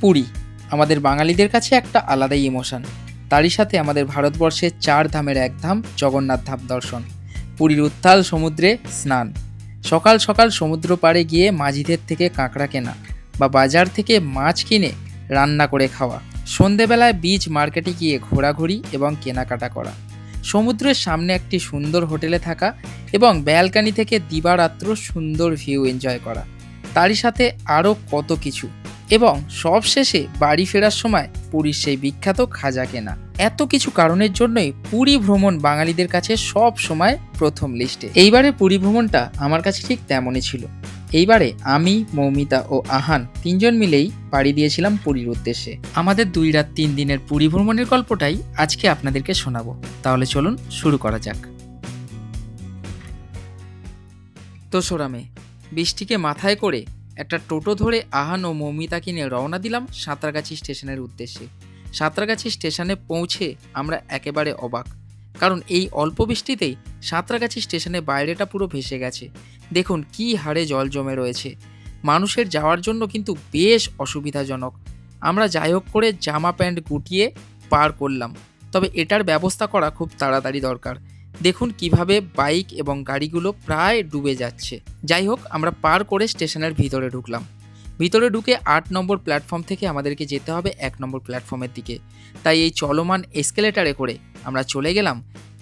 পুরী আমাদের বাঙালিদের কাছে একটা আলাদাই ইমোশন। তারই সাথে আমাদের ভারতবর্ষের 4 ধামের এক ধাম জগন্নাথ ধাম দর্শন, পুরীর উত্তাল সমুদ্রে স্নান, সকাল সকাল সমুদ্র পাড়ে গিয়ে মাঝিদের থেকে কাঁকড়া কেনা বা বাজার থেকে মাছ কিনে রান্না করে খাওয়া, সন্ধেবেলায় বিচ মার্কেটে গিয়ে ঘোরাঘুরি এবং কেনাকাটা করা, সমুদ্রের সামনে একটি সুন্দর হোটেলে থাকা এবং ব্যালকানি থেকে দিবারাত্র সুন্দর ভিউ এনজয় করা, তারই সাথে আরও কত কিছু। এবং সবশেষে বাড়ি ফেরার সময় পুরীর সেই বিখ্যাত খাজা কেনা। এত কিছু কারণের জন্যই পুরী ভ্রমণ বাঙালিদের কাছে সব সময় প্রথম লিস্টে। এইবারে পুরী ভ্রমণটা আমার কাছে ঠিক তেমনই ছিল। এইবারে আমি, মৌমিতা ও আহান তিনজন মিলেই পাড়ি দিয়েছিলাম পুরীর উদ্দেশ্যে। আমাদের 2 রাত 3 দিনের পুরী ভ্রমণের গল্পটাই আজকে আপনাদেরকে শোনাবো। তাহলে চলুন শুরু করা যাক। দোসরা মে বৃষ্টিকে মাথায় করে একটা টোটো ধরে আহান ও মৌমিতাকে নিয়ে রওনা দিলাম সাঁতরাগাছি স্টেশনের উদ্দেশ্যে। সাঁতরাগাছি স্টেশনে পৌঁছে আমরা একেবারে অবাক, কারণ এই অল্প বৃষ্টিতেই সাঁতরাগাছি স্টেশনের বাইরেটা পুরো ভেসে গেছে। দেখুন কী হারে জল জমে রয়েছে। মানুষের যাওয়ার জন্য কিন্তু বেশ অসুবিধাজনক। আমরা যাই হোক করে জামা প্যান্ট গুটিয়ে পার করলাম, তবে এটার ব্যবস্থা করা খুব তাড়াতাড়ি দরকার। দেখুন কিভাবে বাইক এবং গাড়িগুলো প্রায় ডুবে যাচ্ছে। যাই হোক, আমরা পার করে স্টেশনের ভিতরে ঢুকলাম। ভিতরে ঢুকে 8 নম্বর প্ল্যাটফর্ম থেকে আমাদেরকে যেতে হবে 1 নম্বর প্ল্যাটফর্মের দিকে। তাই এই চলমান এসকেলেটারে করে আমরা চলে গেলাম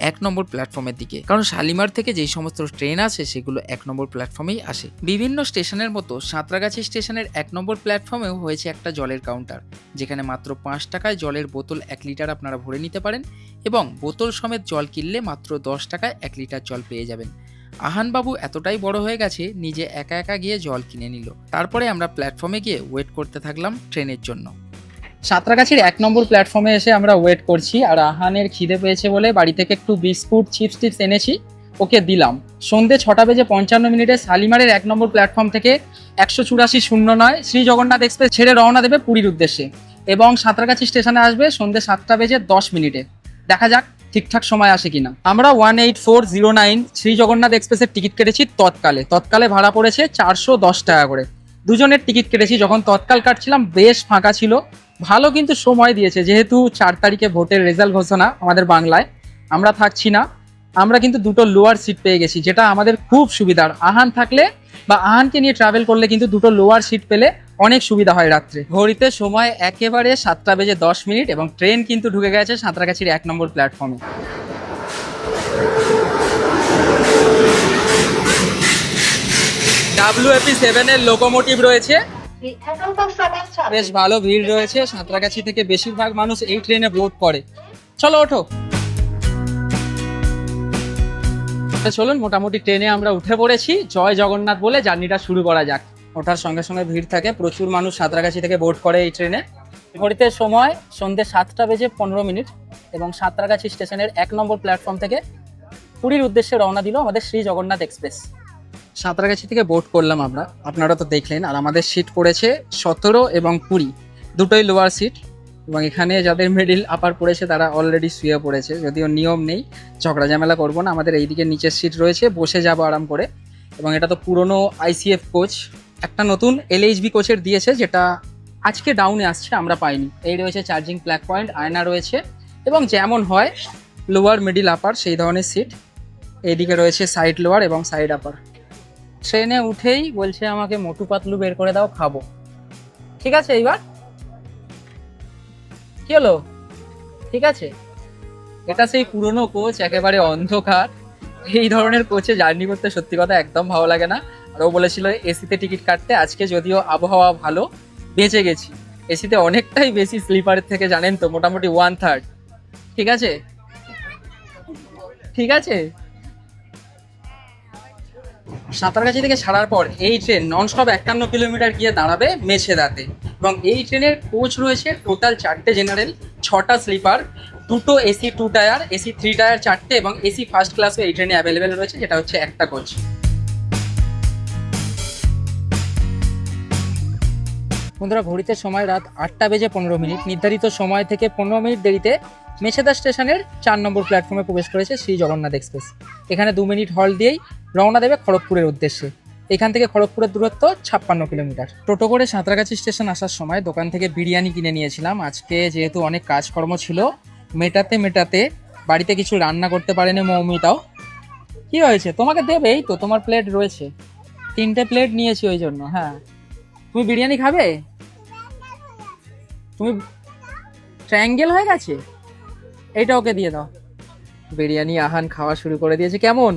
1 নম্বর প্ল্যাটফর্মের দিকে, কারণ শালিমার থেকে যেই সমস্ত ট্রেন আসে সেগুলো 1 নম্বর প্ল্যাটফর্মেই আসে। বিভিন্ন স্টেশনের মতো সাঁতরাগাছি স্টেশনের 1 নম্বর প্ল্যাটফর্মেও হয়েছে একটা জলের কাউন্টার, যেখানে মাত্র 5 টাকায় জলের বোতল 1 লিটার আপনারা ভরে নিতে পারেন এবং বোতল সমেত জল কিনলে মাত্র 10 টাকায় 1 লিটার জল পেয়ে যাবেন। আহানবাবু এতটাই বড় হয়ে গেছে, নিজে একা একা গিয়ে জল কিনে নিল। তারপরে আমরা প্ল্যাটফর্মে গিয়ে ওয়েট করতে থাকলাম ট্রেনের জন্য। সাঁতরাগাছির 1 নম্বর প্ল্যাটফর্মে এসে আমরা ওয়েট করছি, আর আহানের খিদে পেয়েছে বলে বাড়ি থেকে একটু বিস্কুট চিপস টিপস এনেছি, ওকে দিলাম। সন্ধ্যে 6:55 শালিমারের 1 নম্বর প্ল্যাটফর্ম থেকে 18409 শ্রী জগন্নাথ এক্সপ্রেস ছেড়ে রওনা দেবে পুরীর উদ্দেশ্যে এবং সাঁতরাগাছি স্টেশনে আসবে সন্ধ্যে 7:10। দেখা যাক ঠিকঠাক সময় আসে কিনা। আমরা 18409 শ্রী জগন্নাথ এক্সপ্রেসের টিকিট কেটেছি তৎকালে ভাড়া পড়েছে 410 টাকা করে। দুজনের টিকিট কেটেছি। যখন তৎকাল কাটছিলাম বেশ ফাঁকা ছিল, ভালো কিন্তু সময় দিয়েছে, যেহেতু 4 তারিখে ভোটের রেজাল্ট ঘোষণা আমাদের বাংলায়, আমরা থাকছি না। আমরা কিন্তু 2টো লোয়ার সিট পেয়ে গেছি, যেটা আমাদের খুব সুবিধার। আহান থাকলে বা আহানকে নিয়ে ট্রাভেল করলে কিন্তু 2টো লোয়ার সিট পেলে অনেক সুবিধা হয় রাত্রে। ঘড়িতে সময় একেবারে 7:10 এবং ট্রেন কিন্তু ঢুকে গেছে সাঁতরাগাছির 1 নম্বর প্ল্যাটফর্মে। WAP7 এর লোকোমোটিভ রয়েছে, বেশ ভালো ভিড় রয়েছে। সাঁতরাগাছি থেকে বেশিরভাগ মানুষ এই ট্রেনে বোর্ড করে। চলো ওঠো। চলুন, মোটামুটি ট্রেনে আমরা উঠে পড়েছি। জয় জগন্নাথ বলে জার্নিটা শুরু করা যাক। ওঠার সঙ্গে সঙ্গে ভিড় থাকে, প্রচুর মানুষ সাঁতরাগাছি থেকে বোর্ড করে এই ট্রেনে। ঘড়িতে সময় সন্ধ্যে 7:15 এবং সাঁতরাগাছি স্টেশনের 1 নম্বর প্ল্যাটফর্ম থেকে পুরীর উদ্দেশ্যে রওনা দিল আমাদের শ্রী জগন্নাথ এক্সপ্রেস। সাঁতরাগাছি থেকে বোর্ড করলাম আমরা, আপনারা তো দেখলেন। আর আমাদের সিট পড়েছে 17 এবং 20, দুটোই লোয়ার সিট। এবং এখানে যাদের মিডিল আপার পড়েছে তারা অলরেডি শুয়ে পড়েছে, যদিও নিয়ম নেই, ঝগড়া ঝামেলা করবো না। আমাদের এইদিকে নিচের সিট রয়েছে, বসে যাবো আরাম করে। এবং এটা তো পুরনো ICF কোচ, একটা নতুন LHB কোচের দিয়েছে, যেটা আজকে ডাউনে আসছে, আমরা পাইনি। এই রয়েছে চার্জিং প্লাগ পয়েন্ট, আয়না রয়েছে এবং যেমন হয় লোয়ার মিডিল আপার সেই ধরনের সিট। এইদিকে রয়েছে সাইড লোয়ার এবং সাইড আপার। ট্রেনে উঠেই বলছে আমাকে মোটু পাতলু বের করে দাও, খাবো। ঠিক আছে, এইবার কি হলো? ঠিক আছে। এটা সেই পুরনো কোচ, একেবারে অন্ধকার। এই ধরনের কোচে জার্নি করতে সত্যি কথা একদম ভালো লাগে না। আর ও বলেছিল এসিতে টিকিট কাটতে। আজকে যদিও আবহাওয়া ভালো, বেঁচে গেছি। এসিতে অনেকটাই বেশি স্লিপারের থেকে, জানেন তো, মোটামুটি 1/3। ঠিক আছে, ঠিক আছে। সাঁতরাগাছি থেকে ছাড়ার পর এই ট্রেন ননস্টপ 51 কিলোমিটার গিয়ে দাঁড়াবে মেছেদাতে। এবং এই ট্রেনের কোচ রয়েছে টোটাল 4টে জেনারেল, 6টা স্লিপার, 2টো AC 2 টায়ার, AC 3 টায়ার 4টে এবং AC ফার্স্ট ক্লাসও এই ট্রেনে অ্যাভেলেবেল রয়েছে, যেটা হচ্ছে একটা কোচ। বন্ধুরা, ঘড়িতে সময় রাত 8:15। নির্ধারিত সময় থেকে 15 মিনিট দেরিতে মেছেদা স্টেশনের 4 নম্বর প্ল্যাটফর্মে প্রবেশ করেছে শ্রী জগন্নাথ এক্সপ্রেস। এখানে 2 মিনিট হল্ট দিয়েই রওনা দেবে খড়গপুরের উদ্দেশ্যে। এখান থেকে খড়গপুরের দূরত্ব 56 কিলোমিটার। টোটো করে সাঁতরাগাছি স্টেশন আসার সময় দোকান থেকে বিরিয়ানি কিনে নিয়েছিলাম। আজকে যেহেতু অনেক কাজকর্ম ছিল, মেটাতে বাড়িতে কিছু রান্না করতে পারেনি মৌমিতাও। কি হয়েছে, তোমাকে দেবে, এই তো তোমার প্লেট রয়েছে, 3টে প্লেট নিয়েছি ওই জন্য। হ্যাঁ, তুমি বিরিয়ানি খাবে? তুমি ট্রায়াঙ্গেল হয়ে গেছে, এইটা ওকে দিয়ে দাও। বিরিয়ানি আহান খাওয়া শুরু করে দিয়েছে। কেমন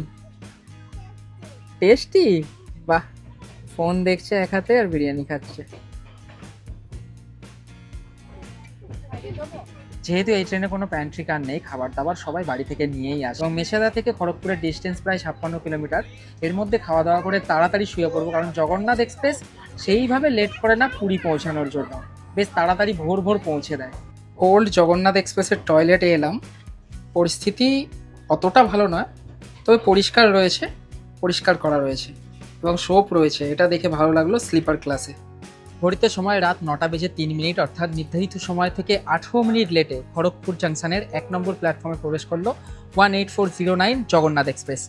টেস্টি? বাহ, ফোন দেখছে এক হাতে আর বিরিয়ানি খাচ্ছে। যেহেতু এই ট্রেনে কোনো প্যান্ট্রি কার নেই, খাবার দাবার সবাই বাড়ি থেকে নিয়েই আসে এবং মেছেদা থেকে খড়গপুরের ডিস্টেন্স প্রায় 56 কিলোমিটার। এর মধ্যে খাওয়া দাওয়া করে তাড়াতাড়ি শুয়ে পড়বো, কারণ জগন্নাথ এক্সপ্রেস সেইভাবে লেট করে না পুরী পৌঁছানোর জন্য, বেশ তাড়াতাড়ি ভোর ভোর পৌঁছে দেয়। ওল্ড জগন্নাথ এক্সপ্রেসের টয়লেটে এলাম। পরিস্থিতি অতটা ভালো নয়, তবে পরিষ্কার রয়েছে, পরিষ্কার করা রয়েছে এবং সোপ রয়েছে, এটা দেখে ভালো লাগলো। স্লিপার ক্লাসে ঘড়িতে সময় রাত 9:03, অর্থাৎ নির্ধারিত সময় থেকে 18 মিনিট লেটে খড়গপুর জাংশনের 1 নম্বর প্ল্যাটফর্মে প্রবেশ করলো 18409 জগন্নাথ এক্সপ্রেস।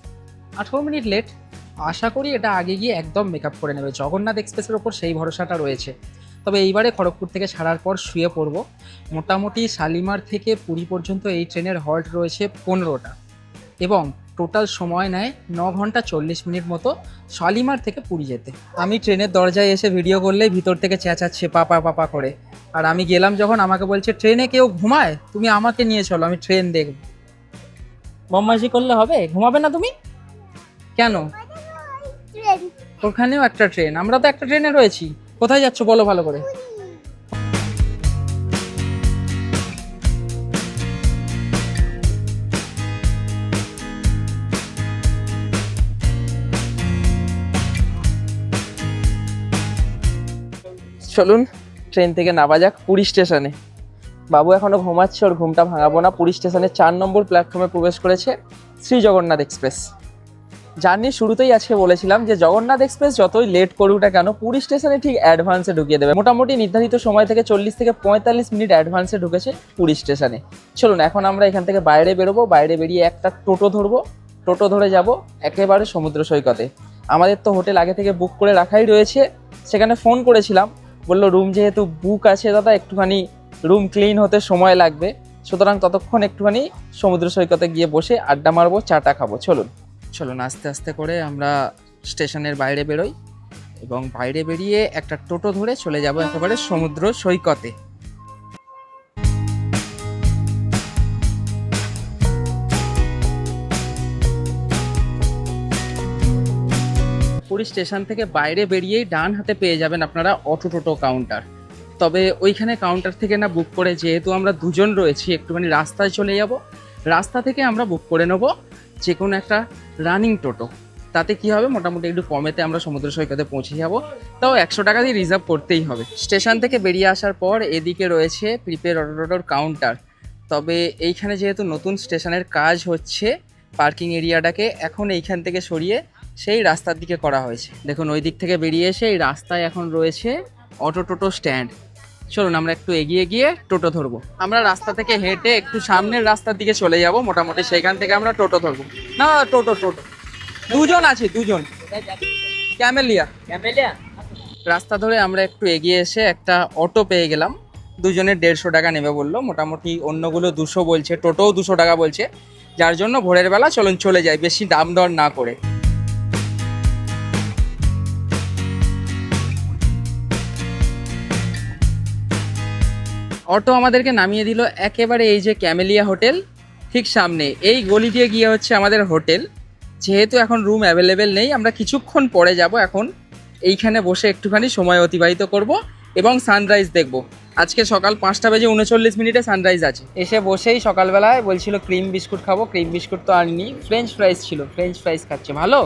18 মিনিট লেট, আশা করি এটা আগে গিয়ে একদম মেকআপ করে নেবে। জগন্নাথ এক্সপ্রেসের ওপর সেই ভরসাটা রয়েছে। তবে এইবারে খড়গপুর থেকে ছাড়ার পর শুয়ে পড়বো। মোটামুটি শালিমার থেকে পুরী পর্যন্ত এই ট্রেনের হল্ট রয়েছে 15টা এবং টোটাল সময় নেয় 9 ঘন্টা 40 মিনিট মতো শালিমার থেকে পুরী যেতে। আমি ট্রেনের দরজায় এসে ভিডিও করলেই ভিতর থেকে চেঁচাচ্ছে পাপা পাপা করে, আর আমি গেলাম যখন আমাকে বলছে ট্রেনে কেউ ঘুমায়, তুমি আমাকে নিয়ে চলো, আমি ট্রেন দেখব। বদমাইশি করলে হবে? ঘুমাবে না তুমি? কেন? ওখানেও একটা ট্রেন, আমরা তো একটা ট্রেনে রয়েছি। কোথায় যাচ্ছ বলো ভালো করে। চলুন ট্রেন থেকে নামা যাক পুরী স্টেশনে। বাবু এখনো ঘুমাচ্ছে, ওর ঘুমটা ভাঙাবো না। পুরী স্টেশনের 4 নম্বর প্ল্যাটফর্মে প্রবেশ করেছে শ্রী জগন্নাথ এক্সপ্রেস। জার্নির শুরুতেই আজকে বলেছিলাম যে জগন্নাথ এক্সপ্রেস যতই লেট করুক না কেন, পুরী স্টেশনে ঠিক অ্যাডভান্সে ঢুকিয়ে দেবে। মোটামুটি নির্ধারিত সময় থেকে 40 থেকে 45 মিনিট অ্যাডভান্সে ঢুকেছে পুরী স্টেশনে। চলুন এখন আমরা এখান থেকে বাইরে বেরোবো। বাইরে বেরিয়ে একটা টোটো ধরবো, টোটো ধরে যাব একেবারে সমুদ্র সৈকতে। আমাদের তো হোটেল আগে থেকে বুক করে রাখাই রয়েছে, সেখানে ফোন করেছিলাম, বললো রুম যেহেতু বুক আছে দাদা, একটুখানি রুম ক্লিন হতে সময় লাগবে, সুতরাং ততক্ষণ একটুখানি সমুদ্র সৈকতে গিয়ে বসে আড্ডা মারবো, চাটা খাবো। চলুন আস্তে আস্তে করে আমরা স্টেশনের বাইরে বেরোই এবং বাইরে বেরিয়ে একটা টোটো ধরে চলে যাব একেবারে সমুদ্র সৈকতে। পুরী স্টেশন থেকে বাইরে বেরিয়েই ডান হাতে পেয়ে যাবেন আপনারা অটো টোটো কাউন্টার। তবে ওইখানে কাউন্টার থেকে না বুক করে, যেহেতু আমরা দুজন রয়েছি, একটুখানি রাস্তায় চলে যাব, রাস্তা থেকে আমরা বুক করে নেব যে কোনো একটা রানিং টোটো। তাতে কি হবে, মোটামুটি একটু কমেতে আমরা সমুদ্র সৈকতে পৌঁছে যাব। তাও 100 টাকা দিয়ে রিজার্ভ করতেই হবে। স্টেশন থেকে বেরিয়ে আসার পর এদিকে রয়েছে প্রিপেড অটো টোটোর কাউন্টার। তবে এইখানে যেহেতু নতুন স্টেশনের কাজ হচ্ছে, পার্কিং এরিয়াটাকে এখন এইখান থেকে সরিয়ে সেই রাস্তার দিকে করা হয়েছে। দেখুন ওই দিক থেকে বেরিয়ে এসে এই রাস্তায় এখন রয়েছে অটো টোটো স্ট্যান্ড। চলুন আমরা একটু এগিয়ে গিয়ে টোটো ধরবো। আমরা রাস্তা থেকে হেঁটে একটু সামনের রাস্তার দিকে চলে যাব, মোটামুটি সেখান থেকে আমরা টোটো ধরবো। না টোটো দুজন আছে, দুজন ক্যামেলিয়া। রাস্তা ধরে আমরা একটু এগিয়ে এসে একটা অটো পেয়ে গেলাম। দুজনের 150 টাকা নেবে বললো, মোটামুটি অন্যগুলো 200 বলছে, টোটোও 200 টাকা বলছে, যার জন্য ভোরের বেলা চলুন চলে যাই বেশি দাম দর না করে। অটো আমাদেরকে নামিয়ে দিল একেবারে এই যে ক্যামেলিয়া হোটেল ঠিক সামনে। এই গলি দিয়ে গিয়ে হচ্ছে আমাদের হোটেল। যেহেতু এখন রুম অ্যাভেলেবেল নেই, আমরা কিছুক্ষণ পরে যাব। এখন এইখানে বসে একটুখানি সময় অতিবাহিত করব এবং সানরাইজ দেখব। আজকে সকাল 5:39 সানরাইজ আছে। এসে বসেই সকালবেলায় বলছিল ক্রিম বিস্কুট খাবো, ক্রিম বিস্কুট তো আনিনি, ফ্রেঞ্চ ফ্রাইজ ছিল, ফ্রেঞ্চ ফ্রাইজ খাচ্ছে। ভালো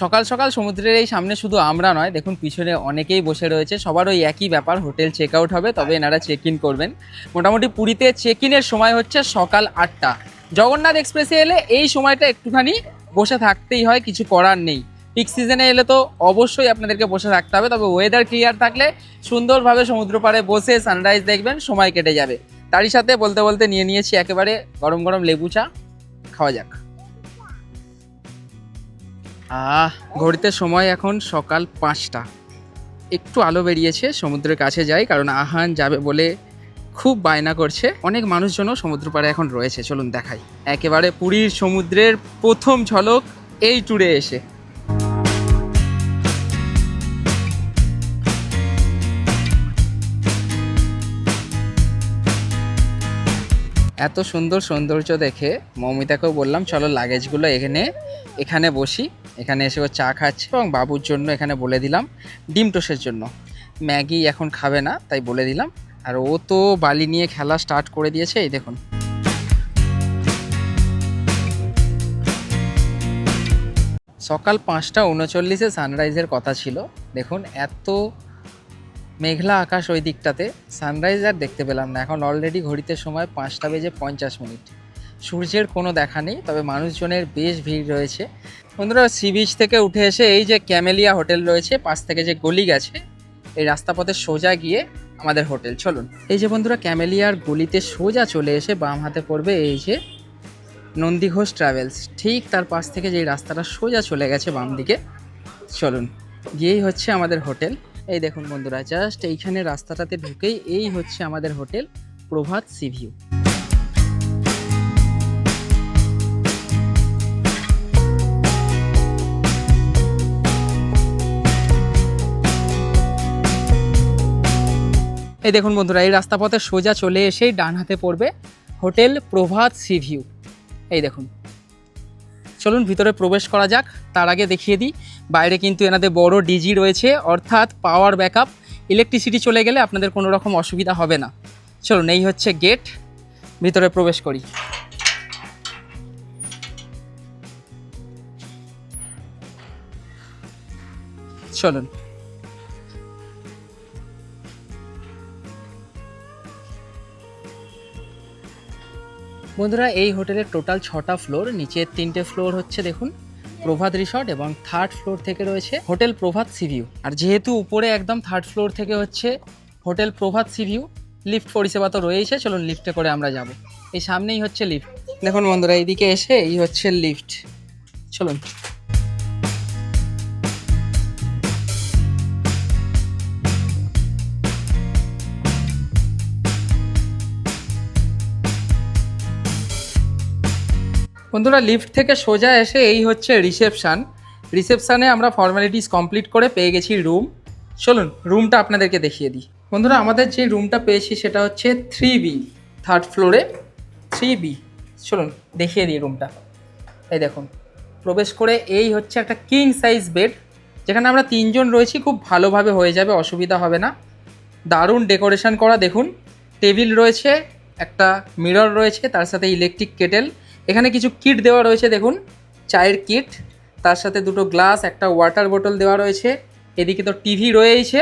সকাল সকাল সমুদ্রের এই সামনে শুধু আমরা নয়, দেখুন পিছনে অনেকেই বসে রয়েছে, সবার ওই একই ব্যাপার, হোটেল চেক আউট হবে, তবে এনারা চেক ইন করবেন। মোটামুটি পুরীতে চেক ইনের সময় হচ্ছে সকাল 8টা। জগন্নাথ এক্সপ্রেসে এলে এই সময়টা একটুখানি বসে থাকতেই হয়, কিছু করার নেই। পিক সিজনে এলে তো অবশ্যই আপনাদেরকে বসে থাকতে হবে, তবে ওয়েদার ক্লিয়ার থাকলে সুন্দরভাবে সমুদ্র পাড়ে বসে সানরাইজ দেখবেন, সময় কেটে যাবে। তারই সাথে বলতে বলতে নিয়ে নিয়েছি একেবারে গরম গরম লেবু চা, খাওয়া যাক। ঘড়িতে সময় এখন সকাল 5টা, একটু আলো বেরিয়েছে, সমুদ্রের কাছে যাই কারণ আহান যাবে বলে খুব বায়না করছে। অনেক মানুষজনও সমুদ্র পাড়ে এখন রয়েছে, চলুন দেখাই একেবারে পুরীর সমুদ্রের প্রথম ঝলক এই ট্যুরে এসে। এত সুন্দর সৌন্দর্য দেখে মৌমিতাকেও বললাম চলো লাগেজগুলো এখানে বসি। এখানে এসে ও চা খাচ্ছে এবং বাবুর জন্য এখানে বলে দিলাম ডিম টোস্টের জন্য। ম্যাগি এখন খাবে না তাই বলে দিলাম। আর ও তো বালি নিয়ে খেলা স্টার্ট করে দিয়েছে, এই দেখুন। সকাল 5:39 সানরাইজের কথা ছিল, দেখুন এত মেঘলা আকাশ ওই দিকটাতে, সানরাইজ আর দেখতে পেলাম না। এখন অলরেডি ঘড়িতে সময় 5:50। সূর্যের কোনো দেখা নেই, তবে মানুষজনের বেশ ভিড় রয়েছে। বন্ধুরা সি বিচ থেকে উঠে এসে এই যে ক্যামেলিয়া হোটেল রয়েছে, পাশ থেকে যে গলি গেছে এই রাস্তা পথে সোজা গিয়ে আমাদের হোটেল। চলুন, এই যে বন্ধুরা ক্যামেলিয়ার গলিতে সোজা চলে এসে বাম হাতে পড়বে এই যে নন্দীঘোষ ট্রাভেলস, ঠিক তার পাশ থেকে যেই রাস্তাটা সোজা চলে গেছে বাম দিকে, চলুন গিয়েই হচ্ছে আমাদের হোটেল। এই দেখুন বন্ধুরা, জাস্ট এইখানে রাস্তাটাতে ঢুকেই এই হচ্ছে আমাদের হোটেল প্রভাত সি ভিউ। এই দেখুন বন্ধুরা, এই রাস্তা পথে সোজা চলে এসেই ডান হাতে পড়বে হোটেল প্রভাত সি ভিউ। এই দেখুন, চলুন ভিতরে প্রবেশ করা যাক। তার আগে দেখিয়ে দিই বাইরে কিন্তু এনাদের বড় ডিজি রয়েছে, অর্থাৎ পাওয়ার ব্যাকআপ। ইলেকট্রিসিটি চলে গেলে আপনাদের কোনো রকম অসুবিধা হবে না। চলুন, এই হচ্ছে গেট, ভিতরে প্রবেশ করি। চলুন, বন্ধুরা এই হোটেলের টোটাল 6টা ফ্লোর, নিচের 3টে ফ্লোর হচ্ছে দেখুন প্রভাত রিসর্ট এবং থার্ড ফ্লোর থেকে রয়েছে হোটেল প্রভাত সি ভিউ। আর যেহেতু উপরে একদম থার্ড ফ্লোর থেকে হচ্ছে হোটেল প্রভাত সি ভিউ, লিফট পরিষেবা তো রয়েছে। চলুন লিফটে করে আমরা যাব। এই সামনেই হচ্ছে লিফট। দেখুন বন্ধুরা, এইদিকে এসে এই হচ্ছে লিফট। চলুন, বন্ধুরা লিফট থেকে সোজা এসে এই হচ্ছে রিসেপশানে আমরা ফর্মালিটিস কমপ্লিট করে পেয়ে গেছি রুম। চলুন রুমটা আপনাদেরকে দেখিয়ে দিই। বন্ধুরা আমাদের যে রুমটা পেয়েছি সেটা হচ্ছে 3B, থার্ড ফ্লোরে 3B। চলুন দেখিয়ে দিই রুমটা। এই দেখুন, প্রবেশ করে এই হচ্ছে একটা কিং সাইজ বেড, যেখানে আমরা 3 জন রয়েছি, খুব ভালোভাবে হয়ে যাবে, অসুবিধা হবে না। দারুণ ডেকোরেশন করা, দেখুন টেবিল রয়েছে, একটা মিরর রয়েছে, তার সাথে ইলেকট্রিক কেটেল, এখানে কিছু কিট দেওয়া রয়েছে, দেখুন চায়ের কিট, তার সাথে 2টো গ্লাস, একটা ওয়াটার বোতল দেওয়া রয়েছে। এদিকে তো টিভি রয়েছে,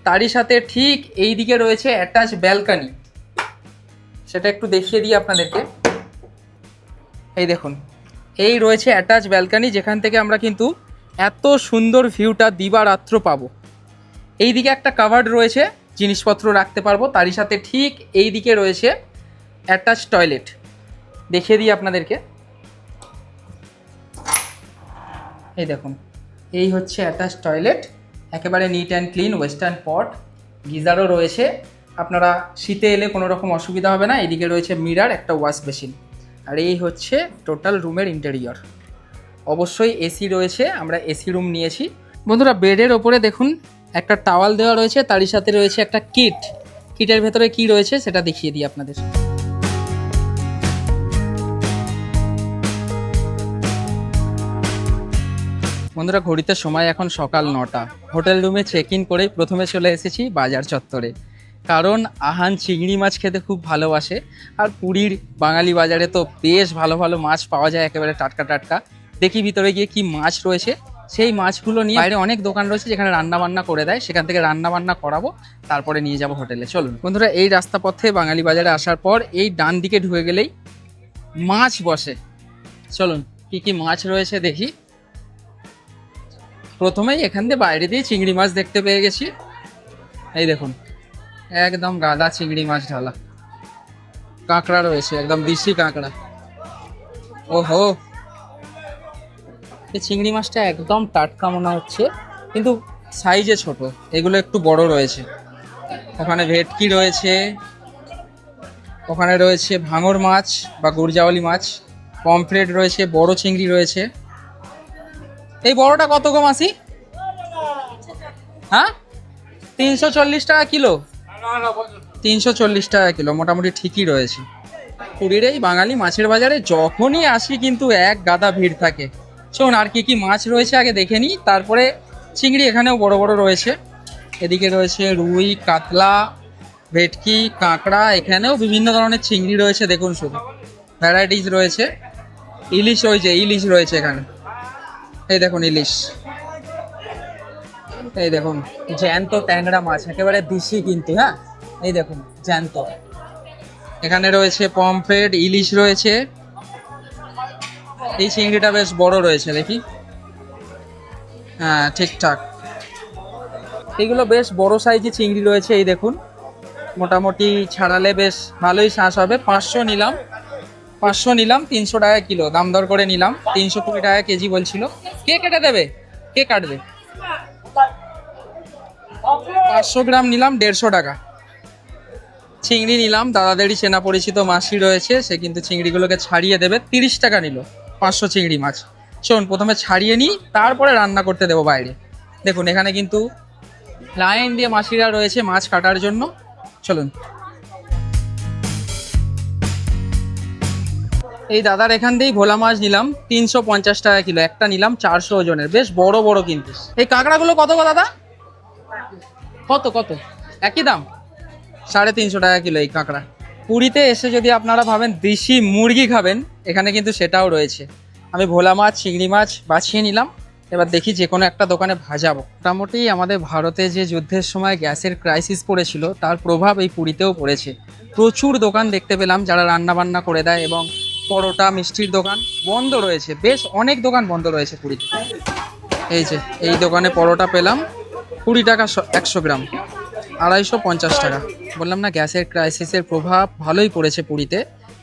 তারই সাথে ঠিক এই দিকে রয়েছে অ্যাটাচ ব্যালকনি, সেটা একটু দেখিয়ে দিই আপনাদেরকে। এই দেখুন, এই রয়েছে অ্যাটাচ ব্যালকনি, যেখান থেকে আমরা কিন্তু এত সুন্দর ভিউটা দিবারাত্র পাবো। এই দিকে একটা কাভার্ড রয়েছে, জিনিসপত্র রাখতে পারবো, তারই সাথে ঠিক এই দিকে রয়েছে অ্যাটাচ টয়লেট, দেখিয়ে দিই আপনাদেরকে। এই দেখুন, এই হচ্ছে অ্যাটাচ টয়লেট, একেবারে নিট অ্যান্ড ক্লিন, ওয়েস্টার্ন পট, গিজারও রয়েছে। আপনারা শীতে এলে কোনো রকম অসুবিধা হবে না। এদিকে রয়েছে মিরার, একটা ওয়াশ বেসিন। আর এই হচ্ছে টোটাল রুমের ইন্টেরিয়র। অবশ্যই এসি রয়েছে, আমরা এসি রুম নিয়েছি। বন্ধুরা বেডের ওপরে দেখুন একটা টাওয়াল দেওয়া রয়েছে, তারই সাথে রয়েছে একটা কিটের ভেতরে কি রয়েছে সেটা দেখিয়ে দিই আপনাদের। বন্ধুরা ঘড়িতে সময় এখন সকাল 9টা। হোটেল রুমে চেক ইন করেই প্রথমে চলে এসেছি বাজার চত্বরে, কারণ আহান চিংড়ি মাছ খেতে খুব ভালোবাসে। আর পুরীর বাঙালি বাজারে তো বেশ ভালো ভালো মাছ পাওয়া যায়, একেবারে টাটকা টাটকা। দেখি ভিতরে গিয়ে কি মাছ রয়েছে, সেই মাছগুলো নিয়ে বাইরে অনেক দোকান রয়েছে যেখানে রান্নাবান্না করে দেয়, সেখান থেকে রান্নাবান্না করাবো, তারপরে নিয়ে যাব হোটেলে। চলুন বন্ধুরা, এই রাস্তা পথে বাঙালি বাজারে আসার পর এই ডান দিকে ঢুকে গেলেই মাছ বসে। চলুন কি কি মাছ রয়েছে দেখি। প্রথমেই এখান দিয়ে বাইরে দিয়ে চিংড়ি মাছ দেখতে পেয়ে গেছি। এই দেখুন একদম গাদা চিংড়ি মাছ ঢালা, কাঁকড়া রয়েছে, একদম দেশি কাঁকড়া। ওহো, এই চিংড়ি মাছটা একদম টাটকা মনে হচ্ছে, কিন্তু সাইজে ছোট, এগুলো একটু বড় রয়েছে। ওখানে ভেটকি রয়েছে, ওখানে রয়েছে ভাঙর মাছ বা গুরজাওয়ালি মাছ, পমফ্রেট রয়েছে, বড় চিংড়ি রয়েছে। এই বড়টা কত গো মাসি? হ্যাঁ, 340 টাকা কিলো। 340 টাকা কিলো, মোটামুটি ঠিকই রয়েছে। পুরীর এই বাঙালি মাছের বাজারে যখনই আসি কিন্তু এক গাদা ভিড় থাকে। শোন, আর কি কি মাছ রয়েছে আগে দেখে নিই, তারপরে চিংড়ি এখানেও বড় বড় রয়েছে। এদিকে রয়েছে রুই, কাতলা, ভেটকি, কাঁকড়া, এখানেও বিভিন্ন ধরনের চিংড়ি রয়েছে। দেখুন শুধু ভ্যারাইটিস রয়েছে। ইলিশ রয়েছে, ইলিশ রয়েছে এখানে। এই দেখুন ইলিশ, এই দেখুন জ্যান্ত ট্যাংরা মাছ, একেবারে দেশি কিন্তু। হ্যাঁ, এই দেখুন জ্যান্ত। এখানে রয়েছে পমফ্রেট, ইলিশ রয়েছে। এই চিংড়িটা বেশ বড় রয়েছে দেখি। হ্যাঁ, ঠিকঠাক। এইগুলো বেশ বড় সাইজের চিংড়ি রয়েছে। এই দেখুন, মোটামুটি ছাড়ালে বেশ ভালোই শ্বাস হবে। 500 নিলাম, 500 নিলাম, 300 টাকা কিলো দাম দর করে নিলাম। 320 টাকা কেজি বলছিল। কে কেটে দেবে? কে কাটবে? 500 গ্রাম নিলাম 150 টাকা। চিংড়ি নিলাম, দাদাদেরই চেনা পরিচিত মাসি রয়েছে, সে কিন্তু চিংড়িগুলোকে ছাড়িয়ে দেবে। 30 টাকা নিল 500 চিংড়ি মাছ। শোন, প্রথমে ছাড়িয়ে নিই, তারপরে রান্না করতে দেবো বাইরে। দেখুন এখানে কিন্তু লাইন দিয়ে মাসিরা রয়েছে মাছ কাটার জন্য। চলুন, এই দাদার এখান থেকেই ভোলা মাছ নিলাম 350 টাকা কিলো। একটা নিলাম 400 ওজনের, বেশ বড় বড় কিন্তু। এই কাঁকড়াগুলো কত গো দাদা? কত কত? একই দাম, 350 টাকা কিলো এই কাঁকড়া। পুরীতে এসে যদি আপনারা ভাবেন দেশি মুরগি খাবেন, এখানে কিন্তু সেটাও রয়েছে। আমি ভোলা মাছ, চিংড়ি মাছ বাছিয়ে নিলাম। এবার দেখি যে কোনো একটা দোকানে ভাজাবো। মোটামুটি আমাদের ভারতে যে যুদ্ধের সময় গ্যাসের ক্রাইসিস পড়েছিল, তার প্রভাব এই পুরীতেও পড়েছে। প্রচুর দোকান দেখতে পেলাম যারা রান্না বান্না করে দেয়, এবং পরোটা মিষ্টির দোকান বন্ধ রয়েছে। বেশ অনেক দোকান বন্ধ রয়েছে পুরীতে। এই যে এই দোকানে পরোটা পেলাম 20 টাকা 100 গ্রাম, 250 টাকা। বললাম না, গ্যাসের ক্রাইসিসের প্রভাব ভালোই পড়েছে পুরীতে।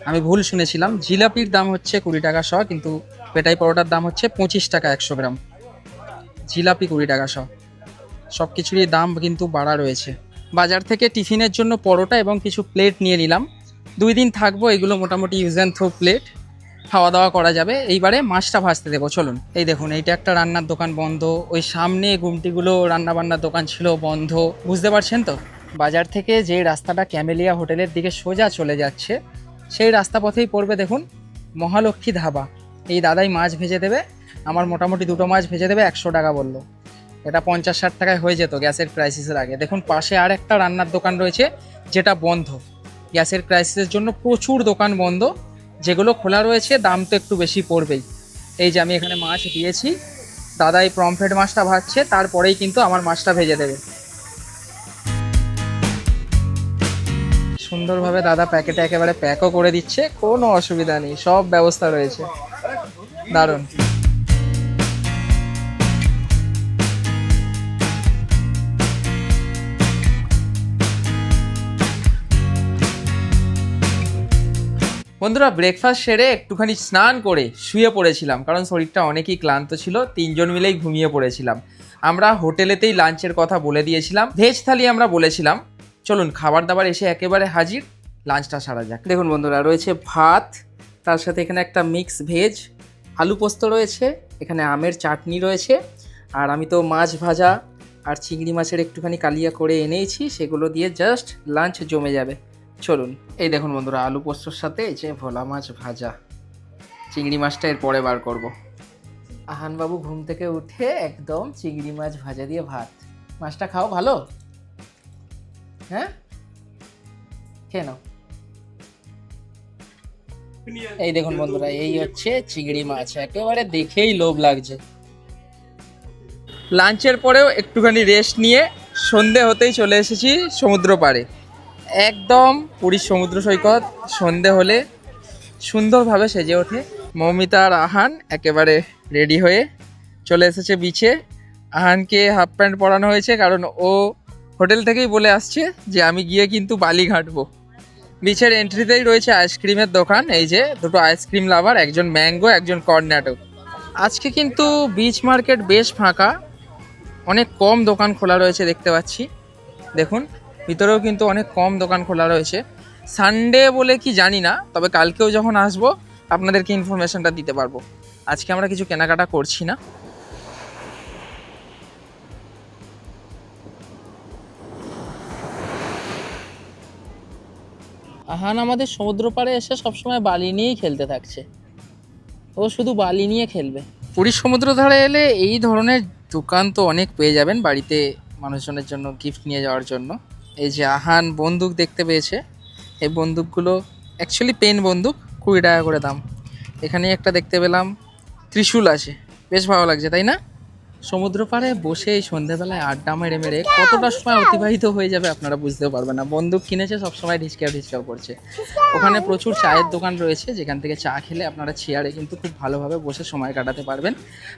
আমি ভুল শুনেছিলাম। জিলাপির দাম হচ্ছে 20 টাকা শ, কিন্তু পেটাই পরোটার দাম হচ্ছে 25 টাকা 100 গ্রাম। জিলাপি 20 টাকা শ। সব কিছুরই দাম কিন্তু বাড়া রয়েছে। বাজার থেকে টিফিনের জন্য পরোটা এবং কিছু প্লেট নিয়ে নিলাম। 2 দিন থাকবো, এগুলো মোটামুটি ইউজ অ্যান্ড থ্রো প্লেট, খাওয়া দাওয়া করা যাবে। এইবারে মাছটা ভাজতে দেবো। চলুন, এই দেখুন এইটা একটা রান্নার দোকান বন্ধ, ওই সামনে গুমটিগুলো রান্নাবান্নার দোকান ছিল বন্ধ। বুঝতে পারছেন তো? বাজার থেকে যে রাস্তাটা ক্যামেলিয়া হোটেলের দিকে সোজা চলে যাচ্ছে, সেই রাস্তা পথেই পড়বে দেখুন মহালক্ষ্মী ধাবা। এই দাদাই মাছ ভেজে দেবে। আমার মোটামুটি 2টো মাছ ভেজে দেবে, 100 টাকা বললো। এটা 50-60 টাকায় হয়ে যেত গ্যাসের ক্রাইসিসের আগে। দেখুন পাশে আর একটা রান্নার দোকান রয়েছে যেটা বন্ধ। গ্যাসের ক্রাইসিসের জন্য প্রচুর দোকান বন্ধ, যেগুলো খোলা রয়েছে দাম তো একটু বেশি পড়বেই। এই যে আমি এখানে মাছ দিয়েছি, দাদা এই পমফ্রেট মাছটা ভাজছে, তারপরেই কিন্তু আমার মাছটা ভেজে দেবে। সুন্দরভাবে দাদা প্যাকেটে একেবারে প্যাকও করে দিচ্ছে, কোনো অসুবিধা নেই, সব ব্যবস্থা রয়েছে। দারুণ। বন্ধুরা, ব্রেকফাস্ট সেরে একটুখানি স্নান করে শুয়ে পড়েছিলাম, কারণ শরীরটা অনেকই ক্লান্ত ছিল। 3 জন মিলেই ঘুমিয়ে পড়েছিলাম। আমরা হোটেলেতেই লাঞ্চের কথা বলে দিয়েছিলাম, ভেজ থালি আমরা বলেছিলাম। চলুন, খাবার দাবার এসে একেবারে হাজির, লাঞ্চটা সারা যাক। দেখুন বন্ধুরা, রয়েছে ভাত, তার সাথে এখানে একটা মিক্স ভেজ, আলু পোস্ত রয়েছে, এখানে আমের চাটনি রয়েছে, আর আমি তো মাছ ভাজা আর চিংড়ি মাছের একটুখানি কালিয়া করে এনেইছি, সেগুলো দিয়ে জাস্ট লাঞ্চ জমে যাবে। চলুন, এই দেখুন বন্ধুরা, আলু পোস্তর সাথে এই যে ভোলা মাছ ভাজা, চিংড়ি মাছটা এর পরে বার করব। আহানবাবু ঘুম থেকে উঠে একদম চিংড়ি মাছ ভাজা দিয়ে ভাত। মাছটা খাও ভালো, হ্যাঁ খেয়ে নাও। এই দেখুন বন্ধুরা, এই হচ্ছে চিংড়ি মাছ, একেবারে দেখেই লোভ লাগছে। লাঞ্চের পরেও একটুখানি রেস্ট নিয়ে সন্ধে হতেই চলে এসেছি সমুদ্র পাড়ে। একদম পুরীর সমুদ্র সৈকত সন্ধে হলে সুন্দরভাবে সেজে ওঠে। মৌমিতা আর আহান একেবারে রেডি হয়ে চলে এসেছে বিচে। আহানকে হাফ প্যান্ট পরানো হয়েছে, কারণ ও হোটেল থেকেই বলে আসছে যে আমি গিয়ে কিন্তু বালি ঘাঁটবো। বিচের এন্ট্রিতেই রয়েছে আইসক্রিমের দোকান। এই যে দুটো আইসক্রিম লাভার, একজন ম্যাঙ্গো, একজন কর্নেটো। আজকে কিন্তু বিচ মার্কেট বেশ ফাঁকা, অনেক কম দোকান খোলা রয়েছে দেখতে পাচ্ছি। দেখুন ভিতরেও কিন্তু অনেক কম দোকান খোলা রয়েছে। সানডে বলে কি জানি না, তবে কালকেও যখন আসবো আপনাদেরকে ইনফরমেশনটা দিতে পারবো। আজকে আমরা কিছু কেনাকাটা করছি না। আহান আমাদের সমুদ্র পাড়ে এসে সবসময় বালি নিয়েই খেলতে থাকছে, ও শুধু বালি নিয়ে খেলবে। পুরীর সমুদ্র ধারে এলে এই ধরনের দোকান তো অনেক পেয়ে যাবেন বাড়িতে মানুষজনের জন্য গিফট নিয়ে যাওয়ার জন্য। এই যে আহান বন্দুক দেখতে পেয়েছে, এই বন্দুকগুলো অ্যাকচুয়ালি পেন বন্দুক, 20 টাকা করে দাম। এখানে একটা দেখতে পেলাম, ত্রিশূল আছে, বেশ ভালো লাগছে তাই না? সমুদ্র পাড়ে বসে এই সন্ধ্যেবেলায় আড্ডা মেরে মেরে কতটা সময় অতিবাহিত হয়ে যাবে আপনারা বুঝতেও পারবেন না। বন্দুক কিনেছে, সবসময় ঢিসকাও ঢিসকাও করছে। ওখানে প্রচুর চায়ের দোকান রয়েছে, যেখান থেকে চা খেলে আপনারা চেয়ারে কিন্তু খুব ভালোভাবে বসে সময় কাটাতে পারবেন।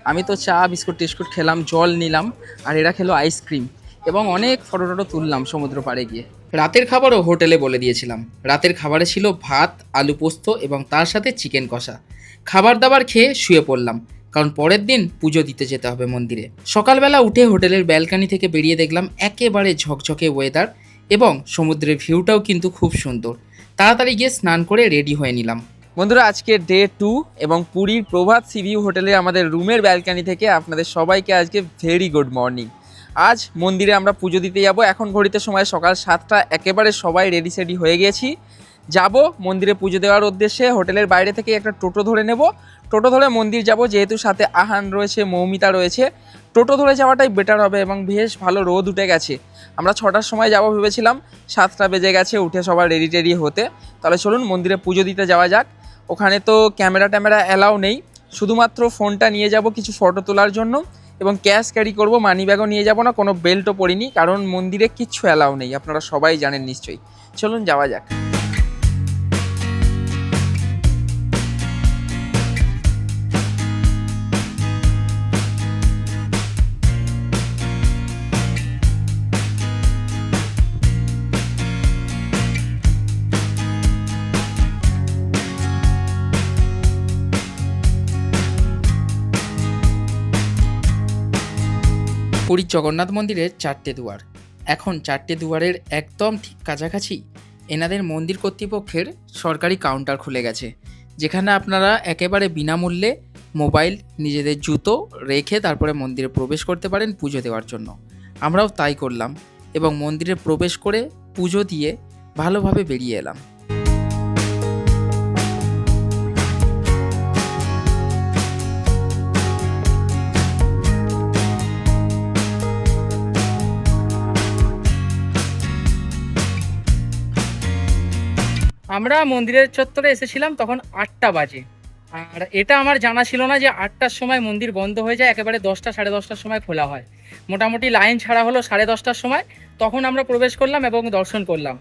আমি তো চা বিস্কুট টিস্কুট খেলাম, জল নিলাম, আর এরা খেলো আইসক্রিম, এবং অনেক ফটো টটো তুললাম সমুদ্র পাড়ে গিয়ে। রাতের খাবারও হোটেলে বলে দিয়েছিলাম। রাতের খাবারে ছিল ভাত, আলু পোস্ত এবং তার সাথে চিকেন কষা। খাবার দাবার খেয়ে শুয়ে পড়লাম, কারণ পরের দিন পুজো দিতে যেতে হবে মন্দিরে। সকালবেলা উঠে হোটেলের ব্যালকনি থেকে বেরিয়ে দেখলাম একেবারে ঝকঝকে ওয়েদার, এবং সমুদ্রের ভিউটাও কিন্তু খুব সুন্দর। তাড়াতাড়ি গিয়ে স্নান করে রেডি হয়ে নিলাম। বন্ধুরা, আজকে ডে 2 এবং পুরীর প্রভাত সি ভিউ হোটেলে আমাদের রুমের ব্যালকনি থেকে আপনাদের সবাইকে আজকে ভেরি গুড মর্নিং। আজ মন্দিরে আমরা পুজো দিতে যাব। এখন ঘড়িতে সময় সকাল 7টা, একেবারে সবাই রেডি সেডি হয়ে গেছি, যাব মন্দিরে পুজো দেওয়ার উদ্দেশ্যে। হোটেলের বাইরে থেকে একটা টোটো ধরে নেব, টোটো ধরে মন্দির যাব, যেহেতু সাথে আহান রয়েছে, মৌমিতা রয়েছে। টোটো ধরে যাওয়াটাই বেটার হবে, এবং বেশ ভালো রোদ উঠে গেছে। আমরা 6টার সময় যাব ভেবেছিলাম, 7টা বেজে গেছে উঠে সবার রেডি টেডি হতে। তাহলে চলুন মন্দিরে পুজো দিতে যাওয়া যাক। ওখানে তো ক্যামেরা ট্যামেরা অ্যালাউ নেই, শুধুমাত্র ফোনটা নিয়ে যাব কিছু ফটো তোলার জন্য, এবং ক্যাশ ক্যারি করব, মানি ব্যাগও নিয়ে যাব না, কোনো বেল্টও পরিনি, কারণ মন্দিরে কিচ্ছু অ্যালাউ নেই, আপনারা সবাই জানেন নিশ্চয়ই। চলুন যাওয়া যাক। পুরীর জগন্নাথ মন্দিরের 4টে দুয়ার। এখন 4টে দুয়ারের একদম ঠিক কাছাকাছি এনাদের মন্দির কর্তৃপক্ষের সরকারি কাউন্টার খুলে গেছে, যেখানে আপনারা একেবারে বিনামূল্যে মোবাইল, নিজেদের জুতো রেখে তারপরে মন্দিরে প্রবেশ করতে পারেন পুজো দেওয়ার জন্য। আমরাও তাই করলাম, এবং মন্দিরে প্রবেশ করে পুজো দিয়ে ভালোভাবে বেরিয়ে এলাম। আমরা মন্দিরের চত্বরে এসেছিলাম তখন 8টা বাজে, আর এটা আমার জানা ছিল না যে 8টার সময় মন্দির বন্ধ হয়ে যায়, একেবারে 10টা সাড়ে 10টার সময় খোলা হয়। মোটামুটি লাইন ছাড়া হলো 10:30টার সময়, তখন আমরা প্রবেশ করলাম এবং দর্শন করলাম।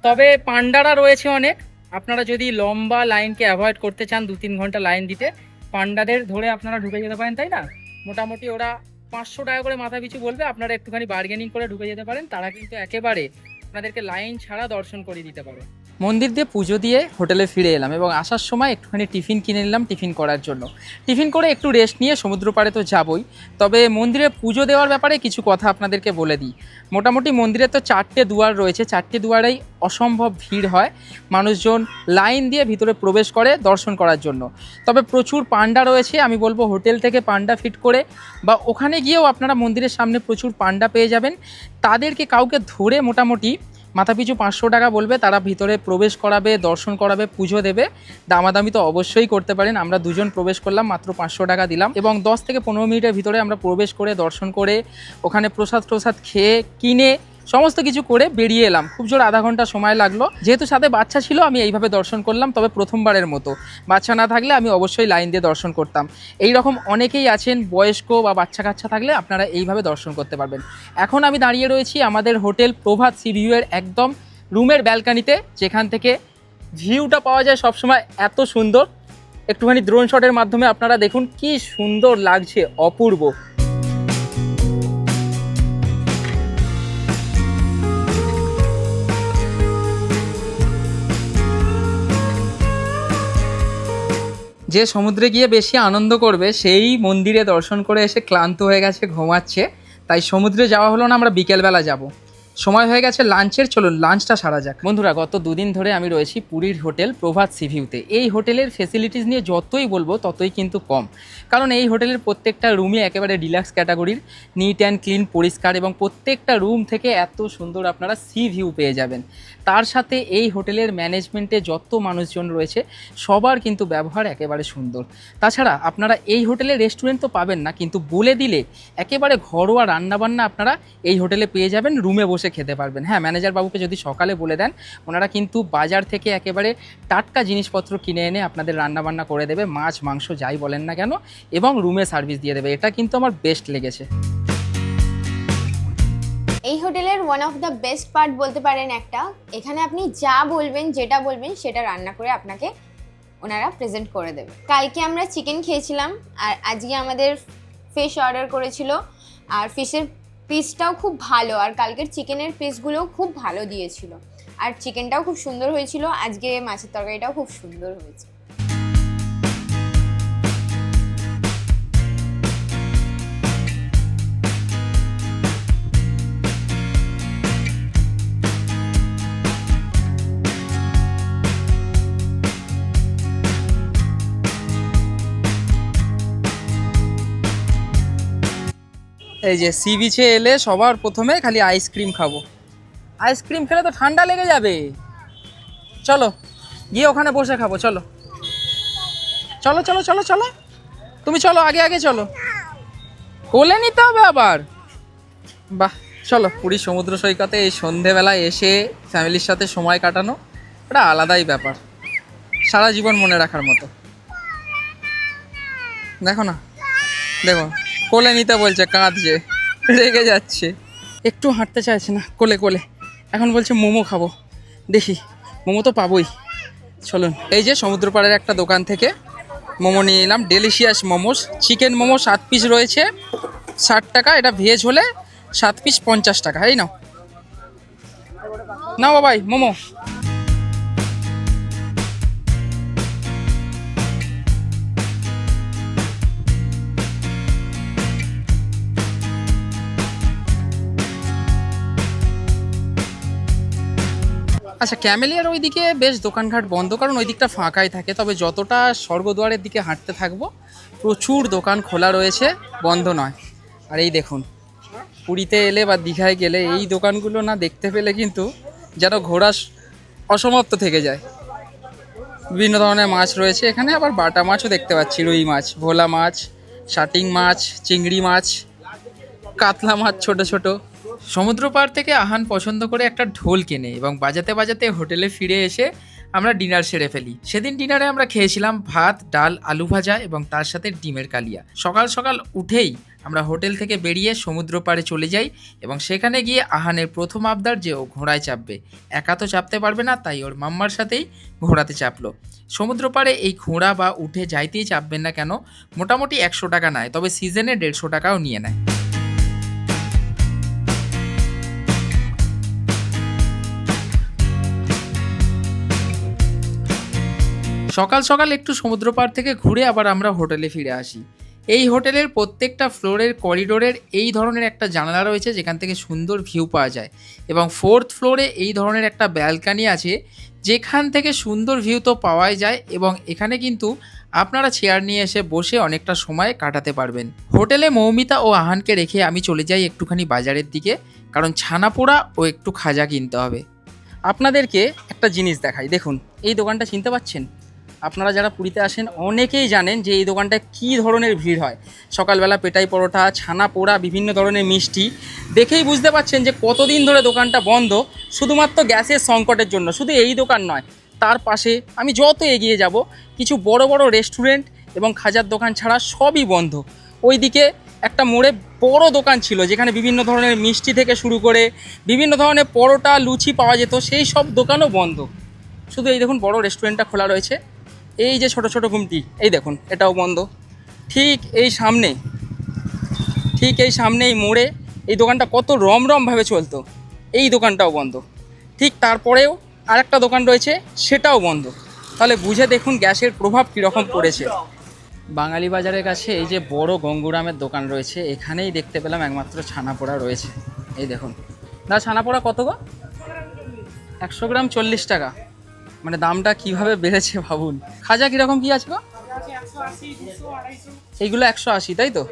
তবে পান্ডারা রয়েছে অনেক, আপনারা যদি লম্বা লাইনকে অ্যাভয়েড করতে চান, 2-3 ঘন্টা লাইন দিতে, পান্ডাদের ধরে আপনারা ঢুকে যেতে পারেন, তাই না? মোটামুটি ওরা 500 টাকা করে মাথা পিছু বলবে, আপনারা একটুখানি বার্গেনিং করে ঢুকে যেতে পারেন, তারা কিন্তু একেবারে আপনাদেরকে লাইন ছাড়া দর্শন করে দিতে পারে। মন্দির দিয়ে পুজো দিয়ে হোটেলে ফিরে এলাম, এবং আসার সময় একটুখানি টিফিন কিনে নিলাম টিফিন করার জন্য। টিফিন করে একটু রেস্ট নিয়ে সমুদ্র পাড়ে তো যাবই, তবে মন্দিরে পুজো দেওয়ার ব্যাপারে কিছু কথা আপনাদেরকে বলে দিই। মোটামুটি মন্দিরে তো 4টে দুয়ার রয়েছে, 4টে দুয়ারেই অসম্ভব ভিড় হয়, মানুষজন লাইন দিয়ে ভিতরে প্রবেশ করে দর্শন করার জন্য। তবে প্রচুর পান্ডা রয়েছে, আমি বলবো হোটেল থেকে পান্ডা ফিট করে বা ওখানে গিয়েও আপনারা মন্দিরের সামনে প্রচুর পান্ডা পেয়ে যাবেন। তাদেরকে কাউকে ধরে মোটামুটি মাথাপিছু 500 টাকা বলবে, তারা ভিতরে প্রবেশ করাবে, দর্শন করাবে, পুজো দেবে। দামাদামি তো অবশ্যই করতে পারেন, আমরা দুজন প্রবেশ করলাম, মাত্র 500 টাকা দিলাম, এবং 10 থেকে 15 মিনিটের ভিতরে আমরা প্রবেশ করে দর্শন করে ওখানে প্রসাদ খেয়ে কিনে সমস্ত কিছু করে বেরিয়ে এলাম। খুব জোর আধা ঘন্টা সময় লাগলো, যেহেতু সাথে বাচ্চা ছিল আমি এইভাবে দর্শন করলাম। তবে প্রথমবারের মতো, বাচ্চা না থাকলে আমি অবশ্যই লাইন দিয়ে দর্শন করতাম। এই রকম অনেকেই আছেন, বয়স্ক বা বাচ্চা কাচ্চা থাকলে আপনারা এইভাবে দর্শন করতে পারবেন। এখন আমি দাঁড়িয়ে রয়েছি আমাদের হোটেল প্রভাত সি ভিউয়ের একদম রুমের ব্যালকানিতে, যেখান থেকে ভিউটা পাওয়া যায় সবসময় এত সুন্দর। একটুখানি ড্রোন শটের মাধ্যমে আপনারা দেখুন কি সুন্দর লাগছে, অপূর্ব। যে সমুদ্রে গিয়ে বেশি আনন্দ করবে সেই মন্দিরে দর্শন করে এসে ক্লান্ত হয়ে গেছে, ঘুমাচ্ছে, তাই সমুদ্রে যাওয়া হলো না, আমরা বিকেলবেলা যাব। সময় হয়ে গেছে লাঞ্চের, চলুন লাঞ্চটা সারা যাক। বন্ধুরা, গত দুদিন ধরে আমি রয়েছি পুরীর হোটেল প্রভাত সি ভিউতে। এই হোটেলের ফেসিলিটিস নিয়ে যতই বলবো ততই কিন্তু কম, কারণ এই হোটেলের প্রত্যেকটা রুমই একেবারে ডিলাক্স ক্যাটাগরির, নিট অ্যান্ড ক্লিন, পরিষ্কার, এবং প্রত্যেকটা রুম থেকে এত সুন্দর আপনারা সি ভিউ পেয়ে যাবেন। তার সাথে এই হোটেলের ম্যানেজমেন্টে যত মানুষজন রয়েছে সবার কিন্তু ব্যবহার একেবারে সুন্দর। তাছাড়া আপনারা এই হোটেলে রেস্টুরেন্ট তো পাবেন না, কিন্তু বলে দিলে একেবারে ঘরোয়া রান্নাবান্না আপনারা এই হোটেলে পেয়ে যাবেন, রুমে বসে খেতে পারবেন। হ্যাঁ, ম্যানেজার বাবুকে যদি সকালে বলে দেন, ওনারা কিন্তু বাজার থেকে একেবারে টাটকা জিনিসপত্র কিনে এনে আপনাদের রান্নাবান্না করে দেবে, মাছ মাংস যাই বলেন না কেন, এবং রুমে সার্ভিস দিয়ে দেবে। এটা কিন্তু আমার বেস্ট লেগেছে। এই হোটেলের one of the best part বলতে পারেন একটা, এখানে আপনি যা বলবেন, যেটা বলবেন সেটা রান্না করে আপনাকে ওনারা প্রেজেন্ট করে দেবে। কালকে আমরা চিকেন খেয়েছিলাম, আর আজকে আমাদের ফিশ অর্ডার করেছিল, আর ফিশের পিসটাও খুব ভালো, আর কালকের চিকেনের পিসগুলোও খুব ভালো দিয়েছিল, আর চিকেনটাও খুব সুন্দর হয়েছিল। আজকে মাছের তরকারিটাও খুব সুন্দর হয়েছে। এই যে সি বিচে এলে সবার প্রথমে খালি আইসক্রিম খাবো। আইসক্রিম খেলে তো ঠান্ডা লেগে যাবে, চলো গিয়ে ওখানে বসে খাবো। চলো চলো চলো চলো চলো, তুমি চলো, আগে আগে চলো, কোলে নিতে হবে আবার। বাহ, চলো। পুরী সমুদ্র সৈকতে এই সন্ধেবেলায় এসে ফ্যামিলির সাথে সময় কাটানো একটা আলাদাই ব্যাপার, সারা জীবন মনে রাখার মতো। দেখো না, দেখো কোলে নিতে বলছে, কাঁদছে, রেগে যাচ্ছে, একটু হাঁটতে চাইছে না, কোলে কোলে। এখন বলছে মোমো খাবো, দেখি মোমো তো পাবোই। চলুন, এই যে সমুদ্র পাড়ের একটা দোকান থেকে মোমো নিয়ে এলাম, delicious momos. Chicken momo 7 piece রয়েছে, 60 টাকা। এটা ভেজ হলে 7 পিস 50 টাকা। এই নাও নাও বাবাই মোমো। আচ্ছা, ক্যামেলিয়ার ওইদিকে বেশ দোকানঘাট বন্ধ, কারণ ওই দিকটা ফাঁকাই থাকে। তবে যতটা স্বর্গদ্বারের দিকে হাঁটতে থাকবো প্রচুর দোকান খোলা রয়েছে, বন্ধ নয়। আর এই দেখুন, পুরীতে এলে বা দীঘায় গেলে এই দোকানগুলো না দেখতে পেলে কিন্তু যেন ঘোরা অসমাপ্ত থেকে যায়। বিভিন্ন ধরনের মাছ রয়েছে এখানে, আবার বাটা মাছও দেখতে পাচ্ছি, রুই মাছ, ভোলা মাছ, শাটিং মাছ, চিংড়ি মাছ, কাতলা মাছ ছোট ছোট। সমুদ্র পাড় থেকে আহান পছন্দ করে একটা ঢোল কেনে এবং বাজাতে বাজাতে হোটেলে ফিরে এসে আমরা ডিনার সেরে ফেলি। সেদিন ডিনারে আমরা খেয়েছিলাম ভাত, ডাল, আলু ভাজা এবং তার সাথে ডিমের কালিয়া। সকাল সকাল উঠেই আমরা হোটেল থেকে বেরিয়ে সমুদ্র পাড়ে চলে যাই এবং সেখানে গিয়ে আহানের প্রথম আবদার যে ও ঘোড়ায় চাপবে। একা তো চাপতে পারবে না, তাই ওর মাম্মার সাথেই ঘোড়াতে চাপলো। সমুদ্র পাড়ে এই ঘোড়া বা উঠে যাইতেই চাপবেন না কেন, মোটামুটি 100 টাকা নেয়, তবে সিজনে 150 টাকাও নিয়ে নেয়। সকাল সকাল একটু সমুদ্র পাড় থেকে ঘুরে আবার আমরা হোটেলে ফিরে আসি। এই হোটেলের প্রত্যেকটা ফ্লোরের করিডোরের এই ধরনের একটা জানালা রয়েছে, যেখান থেকে সুন্দর ভিউ পাওয়া যায়, এবং 4th ফ্লোরে এই ধরনের একটা ব্যালকানি আছে, যেখান থেকে সুন্দর ভিউ তো পাওয়াই যায়, এবং এখানে কিন্তু আপনারা চেয়ার নিয়ে এসে বসে অনেকটা সময় কাটাতে পারবেন। হোটেলে মৌমিতা ও আহানকে রেখে আমি চলে যাই একটুখানি বাজারের দিকে, কারণ ছানা পোড়া ও একটু খাজা কিনতে হবে। আপনাদেরকে একটা জিনিস দেখাই, দেখুন এই দোকানটা চিনতে পাচ্ছেন? আপনারা যারা পুরীতে আসেন অনেকেই জানেন যে এই দোকানটায় কী ধরনের ভিড় হয়। সকালবেলা পেটাই পরোটা, ছানা পোড়া, বিভিন্ন ধরনের মিষ্টি, দেখেই বুঝতে পারছেন যে কতদিন ধরে দোকানটা বন্ধ, শুধুমাত্র গ্যাসের সংকটের জন্য। শুধু এই দোকান নয়, তার পাশে আমি যত এগিয়ে যাব কিছু বড় বড় রেস্টুরেন্ট এবং খাজার দোকান ছাড়া সবই বন্ধ। ওইদিকে একটা মোড়ে বড় দোকান ছিল, যেখানে বিভিন্ন ধরনের মিষ্টি থেকে শুরু করে বিভিন্ন ধরনের পরোটা, লুচি পাওয়া যেত, সেই সব দোকানও বন্ধ। শুধু এই দেখুন বড় রেস্টুরেন্টটা খোলা রয়েছে। এই যে ছোট ছোট ঘুমটি, এই দেখুন এটাও বন্ধ। ঠিক এই সামনে এই মোড়ে এই দোকানটা কত রমরমভাবে চলতো, এই দোকানটাও বন্ধ। ঠিক তারপরেও আরেকটা দোকান রয়েছে, সেটাও বন্ধ। তাহলে বুঝে দেখুন গ্যাসের প্রভাব কীরকম পড়েছে। বাঙালি বাজারের কাছে এই যে বড় গঙ্গুরামের দোকান রয়েছে, এখানেই দেখতে পেলাম একমাত্র ছানাপোড়া রয়েছে। এই দেখুন দা, ছানাপোড়া কত গো? 100 গ্রাম 40 টাকা। মানে দামটা কিভাবে বেড়েছে ভাবুন। খাজা কীরকম কী আছে গো? এইগুলো 180, তাই তো?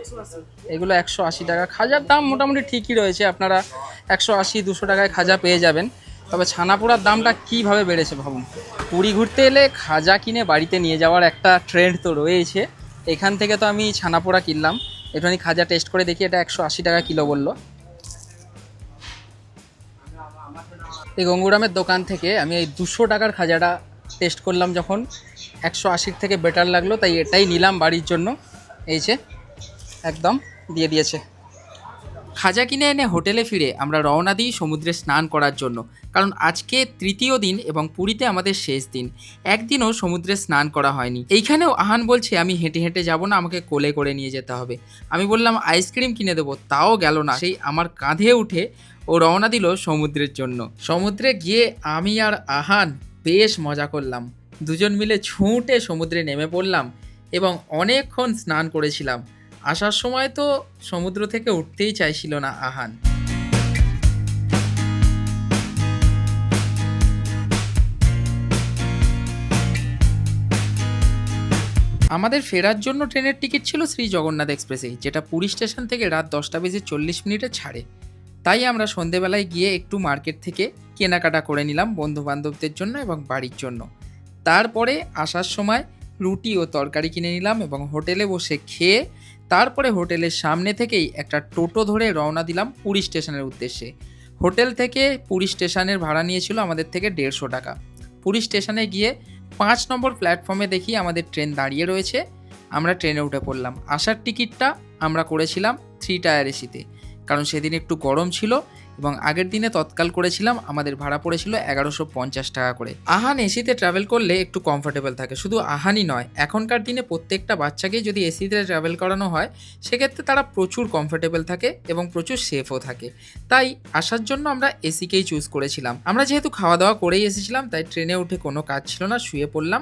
এগুলো 180 টাকা। খাজার দাম মোটামুটি ঠিকই রয়েছে, আপনারা 180-200 টাকায় খাজা পেয়ে যাবেন। তবে ছানাপোড়ার দামটা কীভাবে বেড়েছে ভাবুন। পুরী ঘুরতে এলে খাজা কিনে বাড়িতে নিয়ে যাওয়ার একটা ট্রেন্ড তো রয়েছে। এখান থেকে তো আমি ছানাপোড়া কিনলাম, একটুখানি খাজা টেস্ট করে দেখি। এটা 180 টাকা কিলো বললো। এই গঙ্গুরামের দোকান থেকে আমি এই 200 টাকার খাজাটা টেস্ট করলাম, যখন 180 থেকে বেটার লাগলো, তাই এটাই নিলাম বাড়ির জন্য। এই যে একদম দিয়ে দিয়েছে। খাজা কিনে এনে হোটেলে ফিরে আমরা রওনা দিই সমুদ্রে স্নান করার জন্য, কারণ আজকে তৃতীয় দিন এবং পুরীতে আমাদের শেষ দিন। একদিনও সমুদ্রে স্নান করা হয়নি। এইখানেও আহান বলছে আমি হেঁটে হেঁটে যাব না, আমাকে কোলে করে নিয়ে যেতে হবে। আমি বললাম আইসক্রিম কিনে দেবো, তাও গেল না। সেই আমার কাঁধে উঠে ও রওনা দিল সমুদ্রের জন্য। সমুদ্রে গিয়ে আমি আর আহান বেশ মজা করলাম। দুজন মিলে ছুটে সমুদ্রে নেমে পড়লাম এবং অনেকক্ষণ স্নান করেছিলাম। আসার সময় তো সমুদ্র থেকে উঠতেই চাইছিল না আহান। আমাদের ফেরার জন্য ট্রেনের টিকিট ছিল শ্রী জগন্নাথ এক্সপ্রেসে, যেটা পুরী স্টেশন থেকে রাত 10:40 টায় তাই আমরা সন্ধেবেলায় গিয়ে একটু মার্কেট থেকে কেনাকাটা করে নিলাম বন্ধু বান্ধবদের জন্য এবং বাড়ির জন্য। তারপরে আসার সময় রুটি ও তরকারি কিনে নিলাম এবং হোটেলে বসে খেয়ে তারপরে হোটেলের সামনে থেকেই একটা টোটো ধরে রওনা দিলাম পুরী স্টেশনের উদ্দেশ্যে। হোটেল থেকে পুরী স্টেশনের ভাড়া নিয়েছিল আমাদের থেকে 150 টাকা। পুরী স্টেশনে গিয়ে 5 নম্বর প্ল্যাটফর্মে দেখি আমাদের ট্রেন দাঁড়িয়ে রয়েছে। আমরা ট্রেনে উঠে পড়লাম। আসার টিকিটটা আমরা করেছিলাম 3 টায়ার এসিতে, কারণ সেদিন একটু গরম ছিল এবং আগের দিনে তৎকাল করেছিলাম। আমাদের ভাড়া পড়েছিল 1150 টাকা করে। আহান এসিতে ট্রাভেল করলে একটু কমফোর্টেবল থাকে। শুধু আহানই নয়, এখনকার দিনে প্রত্যেকটা বাচ্চাকেই যদি এসিতে ট্রাভেল করানো হয় সেক্ষেত্রে তারা প্রচুর কমফোর্টেবল থাকে এবং প্রচুর সেফও থাকে। তাই আসার জন্য আমরা এসিকেই চুজ করেছিলাম। আমরা যেহেতু খাওয়া দাওয়া করেই এসেছিলাম, তাই ট্রেনে উঠে কোনো কাজ ছিল না, শুয়ে পড়লাম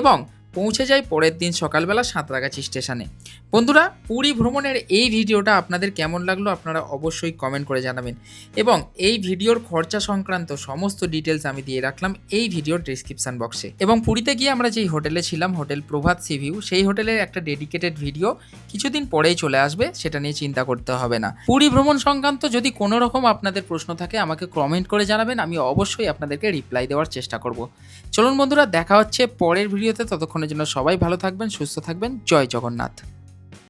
এবং পৌঁছে যাই পরের দিন সকালবেলা সাঁতরাগাছি স্টেশনে। বন্ধুরা, পুরী ভ্রমণের এই ভিডিওটা আপনাদের কেমন লাগলো আপনারা অবশ্যই কমেন্ট করে জানাবেন এবং এই ভিডিওর খরচা সংক্রান্ত সমস্ত ডিটেলস আমি দিয়ে রাখলাম এই ভিডিওর ডেসক্রিপশন বক্সে। এবং পুরীতে গিয়ে আমরা যেই হোটেলে ছিলাম, হোটেল প্রভাত সি ভিউ, সেই হোটেলের একটা ডেডিকেটেড ভিডিও কিছুদিন পরেই চলে আসবে, সেটা নিয়ে চিন্তা করতে হবে না। পুরী ভ্রমণ সংক্রান্ত যদি কোনো রকম আপনাদের প্রশ্ন থাকে আমাকে কমেন্ট করে জানাবেন, আমি অবশ্যই আপনাদেরকে রিপ্লাই দেওয়ার চেষ্টা করব। চলুন বন্ধুরা, দেখা হচ্ছে পরের ভিডিওতে। ততক্ষণের জন্য সবাই ভালো থাকবেন, সুস্থ থাকবেন। জয় জগন্নাথ।